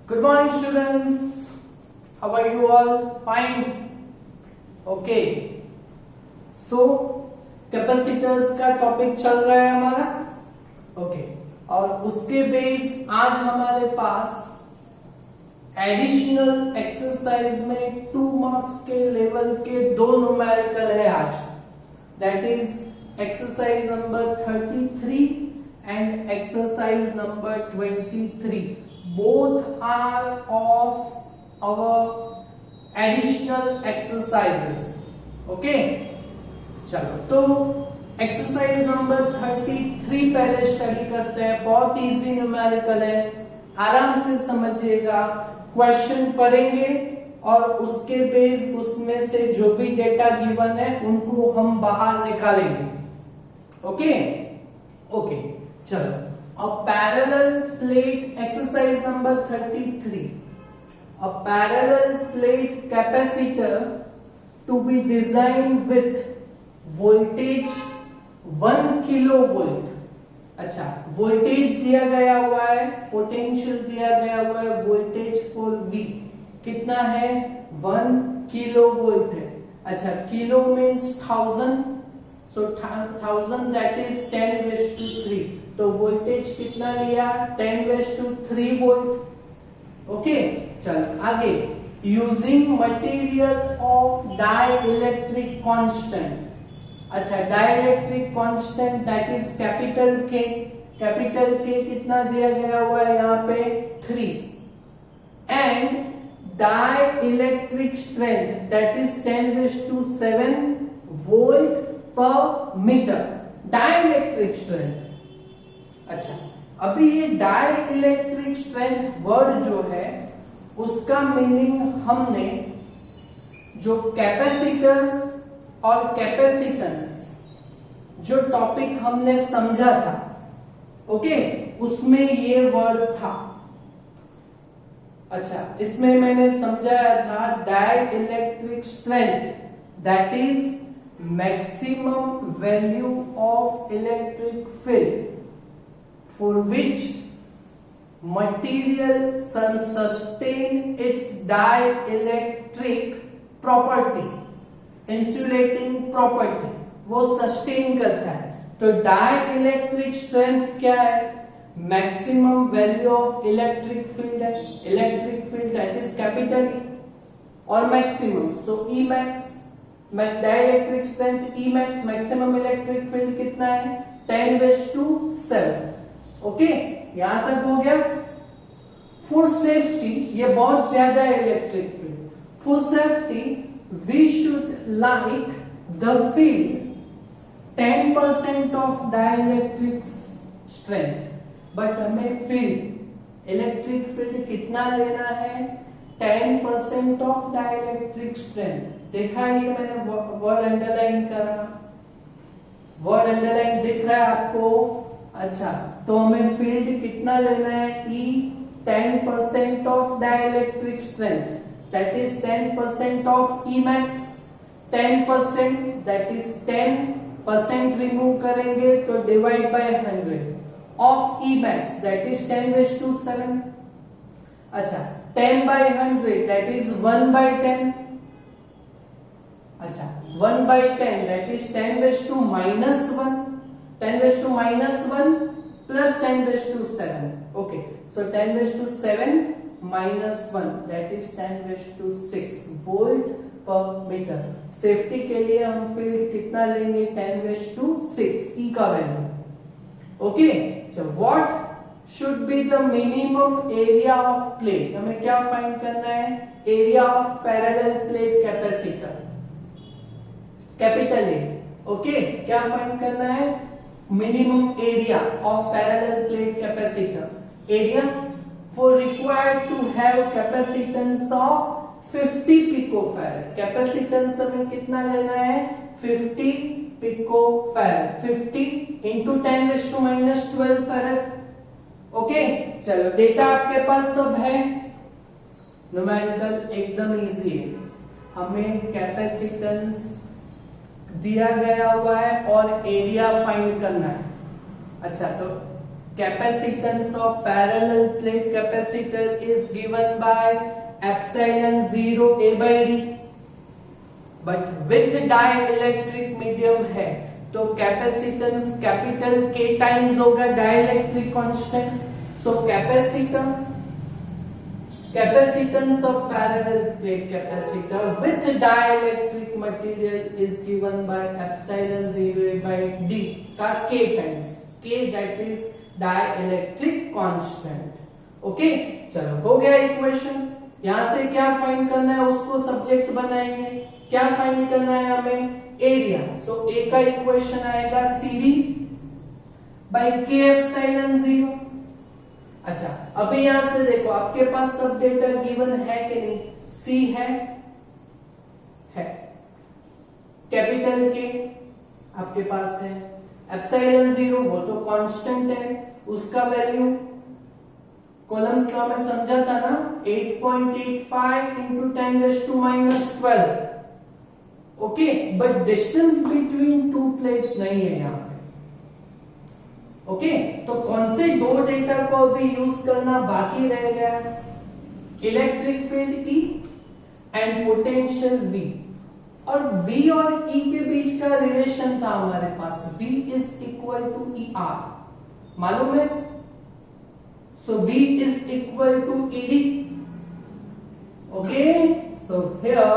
Good morning, students. How are you all? Fine. Okay. So capacitors का topic चल रहा है हमारा. ओके. और उसके बेस आज हमारे पास एडिशनल एक्सरसाइज में 2 मार्क्स के लेवल के 2 न्यूमेरिकल है आज. That is exercise number 33 and exercise number 23. Both are of our additional exercises. Okay? चलो तो एक्सरसाइज नंबर 33 पहले स्टडी करते हैं. बहुत इजी न्यूमेरिकल है, आराम से समझिएगा. क्वेश्चन पढ़ेंगे और उसके बेस उसमें से जो भी डेटा गिवन है उनको हम बाहर निकालेंगे. ओके ओके चलो. A parallel plate exercise number 33. A parallel plate capacitor to be designed with voltage 1 kilovolt. अच्छा, वोल्टेज दिया गया हुआ है, पोटेंशियल दिया गया हुआ है, वोल्टेज फॉर V कितना है? 1 किलोवोल्ट है. अच्छा, kilo means 1000, so 1000 that is 10⁻3. तो वोल्टेज कितना लिया? 10⁻3 वोल्ट. ओके चलो आगे. Using material of dielectric constant. अच्छा, dielectric constant that is capital K. Capital K कितना दिया गया हुआ है यहाँ पे? 3. And dielectric strength that is 10⁻7 volt per metre. Dielectric strength. अच्छा, अभी ये डाइलेक्ट्रिक स्ट्रेंथ वर्ड जो है उसका मीनिंग हमने जो कैपेसिटर्स और कैपेसिटेंस जो टॉपिक हमने समझा था, ओके, उसमें ये वर्ड था. अच्छा, इसमें मैंने समझाया था dielectric strength that is maximum value of electric field for which material sustain its dielectric property, insulating property, वो sustain करता है. तो dielectric strength क्या है? maximum value of electric field है. electric field that is capital E और maximum, so E max. dielectric strength E max, maximum electric field कितना है? 10⁻7. ओके, यहां तक हो गया. फॉर सेफ्टी, ये बहुत ज्यादा है electric field. For safety we should like the field 10% of dielectric strength. But हमें फील्ड इलेक्ट्रिक फील्ड कितना लेना है? 10% ऑफ डाइलेक्ट्रिक स्ट्रेंथ. देखा है ये मैंने वर्ड अंडरलाइन करा. वर्ड अंडरलाइन दिख रहा है आपको? अच्छा, तो हमें फील्ड कितना लेना है? E 10% of dielectric strength that is 10% of E max. 10% that is 10% remove करेंगे तो divide by 100 of E max that is 10⁻7. अच्छा, 10/100 दैट इज 1/10. अच्छा, 1/10 that is 10⁻⁻1. 10⁻⁻1 plus 10⁻7. Okay, so 10⁻7 minus 1 that is 10⁻6 volt per meter. Safety के लिए हम field कितना लेंगे? 10⁻6 E का value. Okay, so what should be the minimum area of plate? हमें क्या फाइंड करना है? Area of parallel plate capacitor, capital A. Okay, क्या फाइंड करना है? minimum area of parallel plate capacitor. Area for required to have capacitance of 50 picofarad. Capacitance हमें कितना लेना है? 50 picofarad. 50 into 10⁻⁻12 farad. ओके चलो, डेटा आपके पास सब है. न्यूमेरिकल एकदम इजी है. हमें कैपेसिटेंस दिया गया हुआ है और एरिया फाइंड करना है. अच्छा, तो capacitance of parallel plate capacitor is given by epsilon 0 a by d, but with dielectric medium है तो कैपेसिटेंस कैपिटल K टाइम्स होगा dielectric constant. So capacitance of parallel plate capacitor with dielectric material is given by epsilon 0 by d का K times K, that is dielectric constant. Okay, चलो हो गया equation. यहां से क्या फाइंड करना है, उसको सब्जेक्ट बनाएंगे. क्या फाइंड करना है हमें, एरिया. सो ए का इक्वेशन आएगा CD बाई K एप्सिलॉन 0. अच्छा, अभी यहां से देखो आपके पास सब डेटा गिवन है कि नहीं. C है कैपिटल K आपके पास है. एप्सिलॉन 0 वो तो कांस्टेंट है, उसका वैल्यू कॉलम्स लॉ में समझा था ना, 8.85 into 10⁻⁻12. Okay, but distance between two plates नहीं है यहाँ पे. ओके, तो कौन से दो डेटा को भी यूज करना बाकी रह गया, electric field E and potential V. और V और E के बीच का रिलेशन था हमारे पास, V is equal to ER, मालूम है. So V is equal to ED. Okay, so here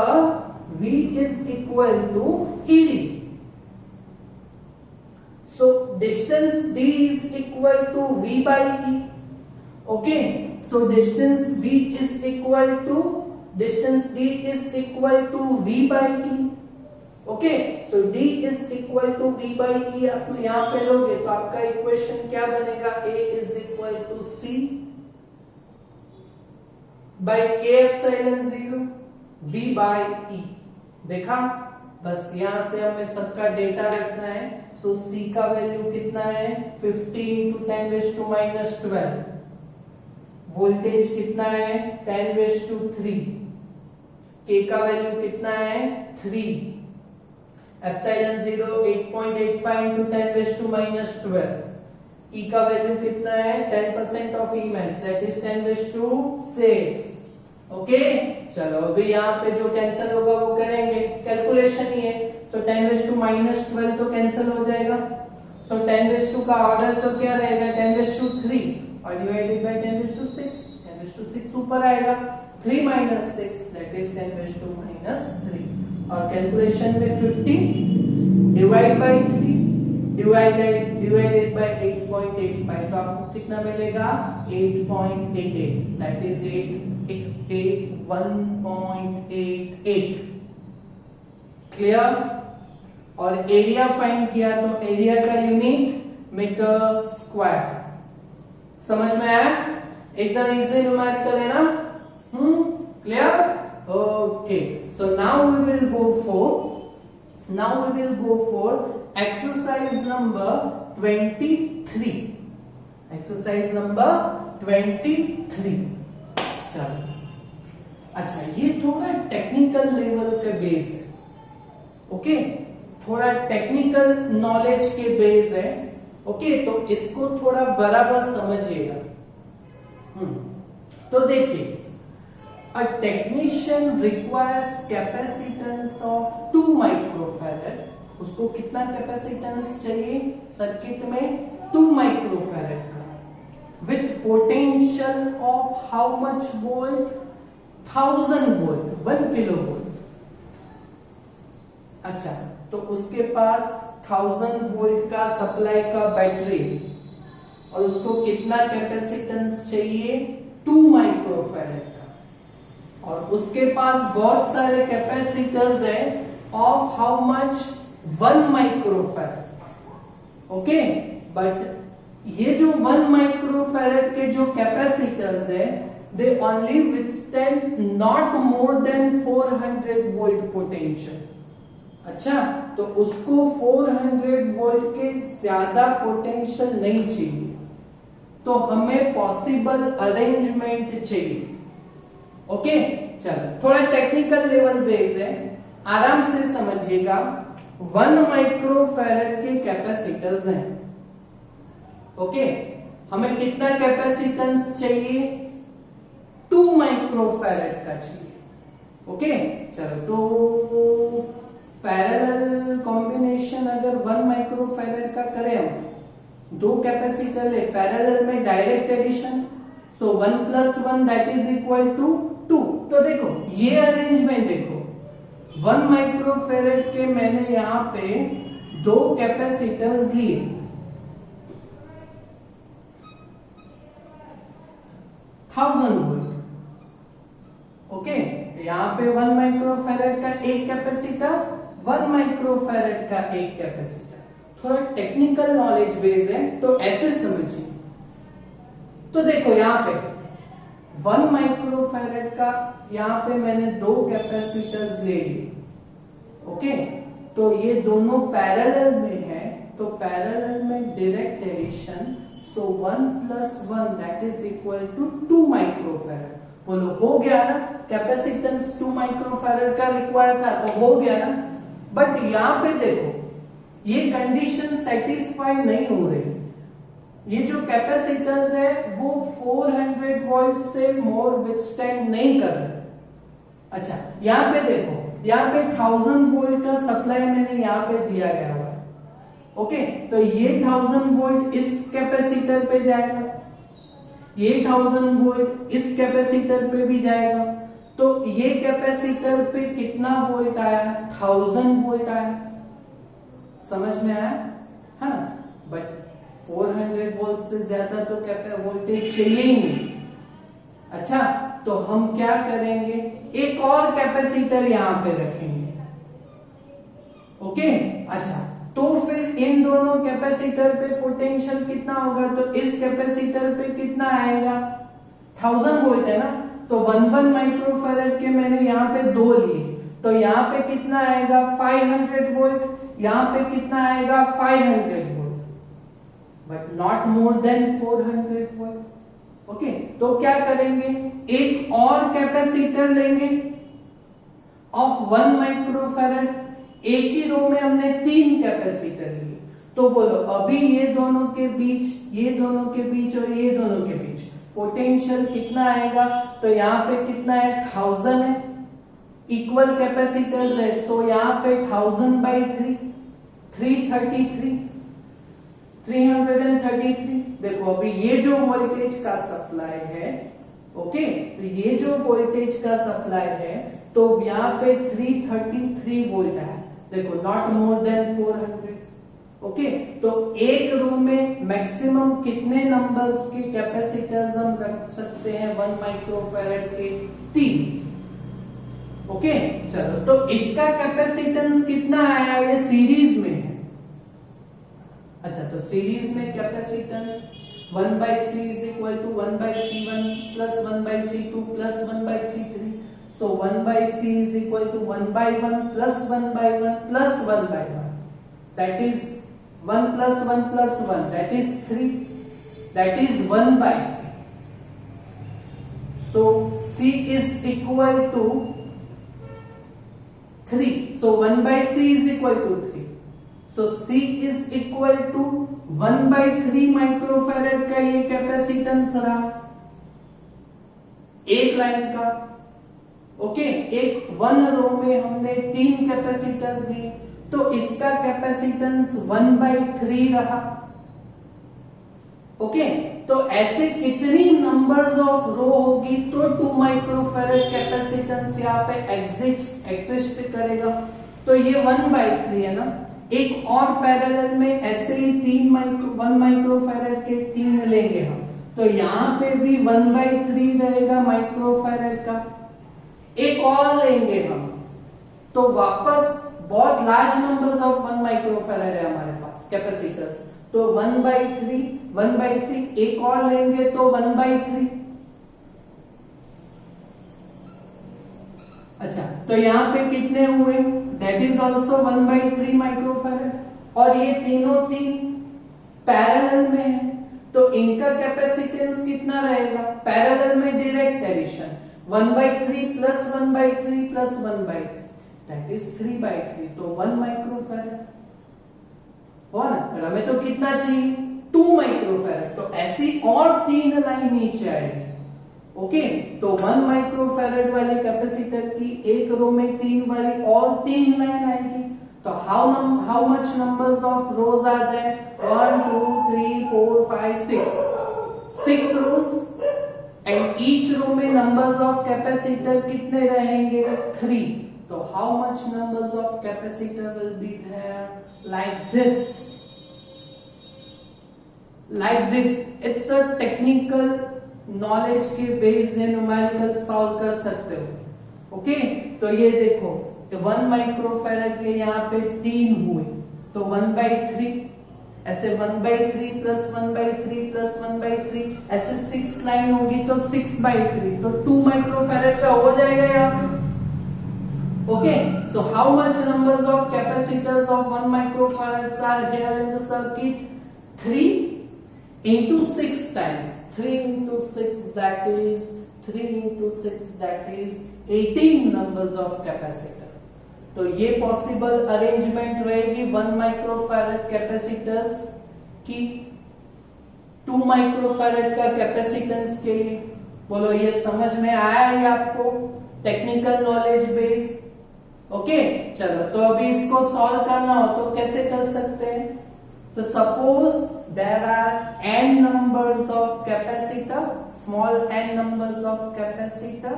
V is equal to ED. So distance D is equal to V by E. Okay, so distance D is equal to V by E. Okay, so D is equal to V by E. आप यहाँ पे लोगे तो आपका equation क्या बनेगा, A is equal to C by K epsilon 0 V by E. देखा, बस यहां से हमें सबका डेटा रखना है. सो C का वैल्यू कितना है, 50 into 10⁻⁻12. वोल्टेज कितना है, 10⁻3. K का वैल्यू कितना है, 3. Epsilon 0 8.85 into 10⁻⁻12. E का वैल्यू कितना है, 10% of E max, that is 10⁻6. Okay, चलो अभी यहाँ पे जो कैंसिल होगा वो करेंगे, कैलकुलेशन ही है. सो 10⁻⁻12 तो कैंसिल हो जाएगा. सो 10⁻2 का ऑर्डर तो क्या रहेगा, 10⁻3 और डिवाइडेड बाय 10⁻6. 10⁻6 ऊपर आएगा, 3 - 6 दैट इज 10⁻⁻3. और कैलकुलेशन में 50 डिवाइड बाय 3 डिवाइडेड बाय 8.85 तो आपको कितना मिलेगा, 8.88, दैट इज 1.88. क्लियर. और एरिया फाइंड किया तो एरिया का यूनिट मीटर स्क्वायर. समझ में आया, एकदम इजी न्यूमेरिकल है ना. Clear. Okay, so now we will go for exercise number 23. exercise number 23. चलो, अच्छा ये थोड़ा टेक्निकल लेवल के बेस है. ओके, थोड़ा टेक्निकल नॉलेज के बेस है. ओके, तो इसको थोड़ा बराबर समझिएगा. तो देखिए, a technician requires capacitance of 2 microfarad. उसको कितना कैपेसिटेंस चाहिए सर्किट में, 2 माइक्रोफैरड का, with potential of how much volt, 1000 volt, 1 kilo volt. अच्छा, तो उसके पास 1000 वोल्ट का सप्लाई का बैटरी और उसको कितना कैपेसिटेंस चाहिए, 2 माइक्रोफैरड का. और उसके पास बहुत सारे कैपेसिटर्स है of how much, 1 microfarad. Okay, but ये जो 1 माइक्रोफैरड के जो कैपेसिटर्स है, they only withstand not more than 400 volt potential. अच्छा, तो उसको 400 वोल्ट के ज्यादा पोटेंशियल नहीं चाहिए, तो हमें पॉसिबल अरेंजमेंट चाहिए. ओके, चलो थोड़ा टेक्निकल लेवल बेस है, आराम से समझिएगा. 1 माइक्रोफैरड के कैपेसिटर्स हैं. ओके, हमें कितना कैपेसिटेंस चाहिए? 2 माइक्रोफैरेड का चाहिए। ओके, चलो तो पैरेलल कॉम्बिनेशन अगर 1 माइक्रोफैरेड का करें हम, 2 कैपेसिटर ले पैरेलल में, direct addition, so 1 + 1 that is equal to 2। तो देखो ये अरेंजमेंट देखो, 1 माइक्रोफैरेड के मैंने यहां पे 2 कैपेसिटर्स लिए, थाउजेंड वोल्ट। ओके, यहां पे 1 माइक्रोफैरेड का एक कैपेसिटर, 1 माइक्रोफैरेड का एक कैपेसिटर। थोड़ा टेक्निकल नॉलेज बेस्ड है तो ऐसे समझिए। तो देखो यहां पे 1 माइक्रोफैरेड का यहां पे मैंने 2 कैपेसिटर्स ले लिए। ओके, तो ये दोनों पैरेलल में है, तो पैरेलल में direct addition, so 1 + 1 that is equal to 2 microfarad. बोलो हो गया ना, कैपेसिटेंस 2 माइक्रोफैरेड का रिक्वायर्ड था तो हो गया ना। बट यहां पे देखो ये कंडीशन सेटिस्फाई नहीं हो रही। ये जो कैपेसिटर्स है वो 400 वोल्ट से मोर विथस्टैंड नहीं कर रहे। अच्छा, यहां पे देखो, यहां पे 1000 वोल्ट का सप्लाई मैंने यहां पे दिया गया हुआ है। ओके, तो ये 1000 वोल्ट इस कैपेसिटर पे जाएगा, ये 1000 वोल्ट इस कैपेसिटर पे भी जाएगा। तो ये कैपेसिटर पे कितना वोल्ट आया? 1000 वोल्ट आया। समझ में आया? है ना? बट 400 वोल्ट से ज्यादा तो वोल्टेज चाहिए ही नहीं। अच्छा, तो हम क्या करेंगे, एक और कैपेसिटर यहां पे रखेंगे। ओके, अच्छा, तो फिर इन दोनों कैपेसिटर पे पोटेंशियल कितना होगा? तो इस कैपेसिटर पे कितना आएगा? 1000 वोल्ट है ना, तो 1 माइक्रोफैरेड के मैंने यहाँ पे 2 लिए, तो यहाँ पे कितना आएगा? 500 वोल्ट। यहाँ पे कितना आएगा? 500 volt, but not more than 400 volt. Okay, तो क्या करेंगे, एक और कैपेसिटर लेंगे ऑफ 1 माइक्रोफैरेड। एक ही रो में हमने 3 कैपेसिटर लिए, तो बोलो अभी ये दोनों के बीच, ये दोनों के बीच और ये दोनों के बीच पोटेंशियल कितना आएगा? तो यहाँ पे कितना है? 1000 है, इक्वल कैपेसिटर्स है, सो यहाँ पे 1000/3 333 333। देखो अभी ये जो वोल्टेज का सप्लाई है, ओके, तो ये जो वोल्टेज का सप्लाई है, तो यहाँ पे 333 वोल्ट है। देखो नॉट मोर देन 400। ओके, तो एक रो में मैक्सिमम कितने नंबर्स के कैपेसिटर्स हम रख सकते हैं? 1 माइक्रोफैरेड के 3। ओके, चलो तो इसका कैपेसिटेंस कितना आया? ये सीरीज में है। अच्छा, तो सीरीज में capacitance 1/C is equal to 1/C1 plus 1/C2 plus 1/C3. So 1/C is equal to 1/1 plus 1/1 plus 1/1. That is 1 plus 1 plus 1. That is 3. That is 1/C. So C is equal to 3. So 1/C is equal to 3. So C is equal to 1/3 microfarad का ये capacitance रहा एक line का। Okay, एक 1 रो में हमने 3 capacitors लिए, तो इसका कैपेसिटेंस 1/3 रहा। ओके, तो ऐसे कितनी नंबर्स ऑफ रो होगी तो 2 माइक्रोफैरेड कैपेसिटेंस यहाँ पे एग्जिस्ट करेगा। तो ये 1/3 है ना। एक और पैरेलल में ऐसे ही 1 माइक्रोफैरेड के 3 लेंगे हम, तो यहाँ पे भी 1/3 रहेगा माइक्रोफैरेड का। एक और लेंगे हम, तो वापस बहुत लार्ज नंबर्स ऑफ 1 माइक्रोफैरेड है हमारे पास कैपेसिटर्स, तो 1/3 एक और लेंगे तो 1/3। अच्छा, तो यहाँ पे कितने हुए? That is also 1/3 microfarad. और ये तीनों 3 पैरेलल में है, तो इनका कैपेसिटेंस कितना रहेगा? पैरेलल में direct addition 1/3 plus 1/3 plus 1/3 that is 3/3, तो 1 माइक्रोफैरेड। हो ना? हमें तो कितना चाहिए? 2 माइक्रोफैरड, तो ऐसी और 3 लाइन नीचे आएगी। ओके, तो 1 माइक्रोफैरड वाले कैपेसिटर की एक रो में 3 वाली और 3 लाइन आएगी। तो how much numbers of rows are there? 1 2 3 4 5 6 rows, and each row में नंबर्स ऑफ कैपेसिटर कितने रहेंगे? 3। तो how much numbers of capacitor will be there? Like this. It's a technical knowledge के बेस से न्यूमेरिकल सॉल्व कर सकते हो। Okay, तो ये देखो 1 माइक्रोफैरड के यहाँ पे 3 हुए, तो 1/3, ऐसे 1/3 प्लस 1/3 प्लस 1/3, ऐसे 6 लाइन होगी तो 6/3, तो 2 माइक्रोफैरड का हो जाएगा यहाँ पे। Okay, so how much numbers of capacitors of 1 microfarad are here in the circuit? 3 into 6 times 3 into 6, that is 3 into 6, that is 18 numbers of capacitor। तो ये पॉसिबल अरेंजमेंट रहेगी 1 माइक्रोफैरड कैपेसिटर्स की 2 माइक्रोफैरड का कैपेसिटेंस के लिए। बोलो ये समझ में आया है आपको? Technical knowledge base. ओके, चलो तो अभी इसको सॉल्व करना हो तो कैसे कर सकते हैं? तो suppose there are n numbers of capacitor, small n numbers of capacitor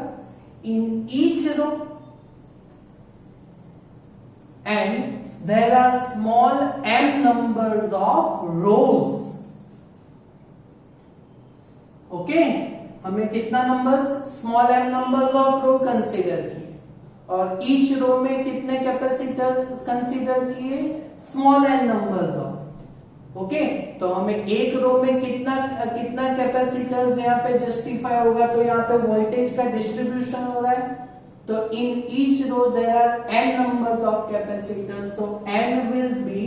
in each row, and there are small m numbers of rows। okay, हमें कितना numbers? Small m numbers of row consider किए, और each row में कितने capacitor consider किए? Small n numbers of। Okay, तो हमें एक रो में कितना कैपेसिटर्स यहाँ पे जस्टिफाई होगा? तो यहाँ पे वोल्टेज का डिस्ट्रीब्यूशन हो रहा है, तो in each row there are n numbers of capacitors, so n will be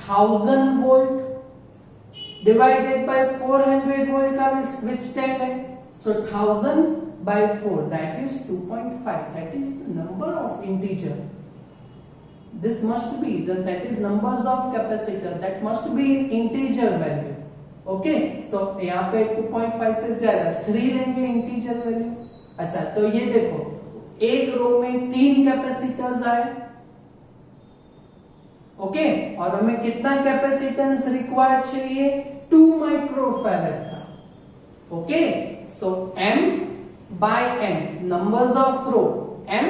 1000 volt divided by 400 volt का विच स्टेप है, सो 1000 by 4, that is 2.5, that is the number of integer। This must be that is numbers of capacitor, that must be in integer value। okay, so यहाँ पे 2.5 से ज्यादा 3 लेंगे integer value। अच्छा, तो ये देखो एक रो में 3 कैपेसिटर्स आए। ओके, और हमें कितना कैपेसिटेंस रिक्वायर्ड चाहिए? 2 माइक्रोफैरड का। Okay, so m by n, numbers of row m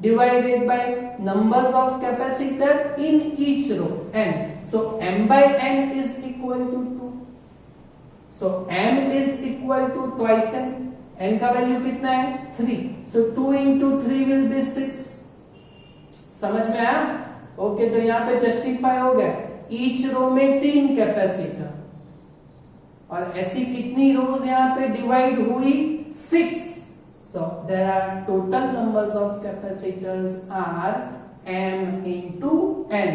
divided by numbers of capacitor in each row n, so m by n is equal to 2, so m is equal to twice n का value कितना है? 3, so 2 into 3 will be 6। समझ में आया? Okay, तो यहाँ पे justify हो गया। ईच रो में 3 कैपेसिटर, और ऐसी कितनी रोज यहाँ पे डिवाइड हुई? 6। So there are total numbers of capacitors are m into n,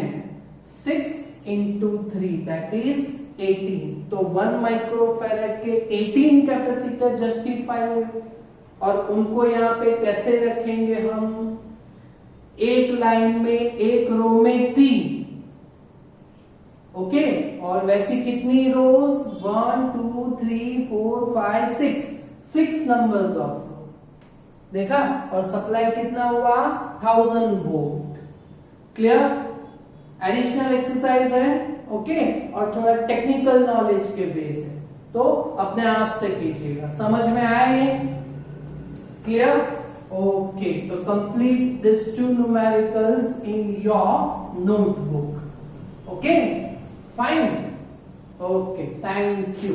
6 into 3, that is 18। तो 1 माइक्रोफैरड के 18 कैपेसिटर जस्टिफाई हुए, और उनको यहाँ पे कैसे रखेंगे हम? एक लाइन में, एक रो में 3। ओके, और वैसी कितनी रोज? 1 2 3 4 5 6 नंबर्स ऑफ। देखा, और सप्लाई कितना हुआ? 1000 वोल्ट। क्लियर? एडिशनल एक्सरसाइज है। ओके, और थोड़ा टेक्निकल नॉलेज के बेस है, तो अपने आप से कीजिएगा। समझ में आया ये? क्लियर? ओके, तो complete this 2 numericals in your notebook. Okay, fine. Okay, thank you.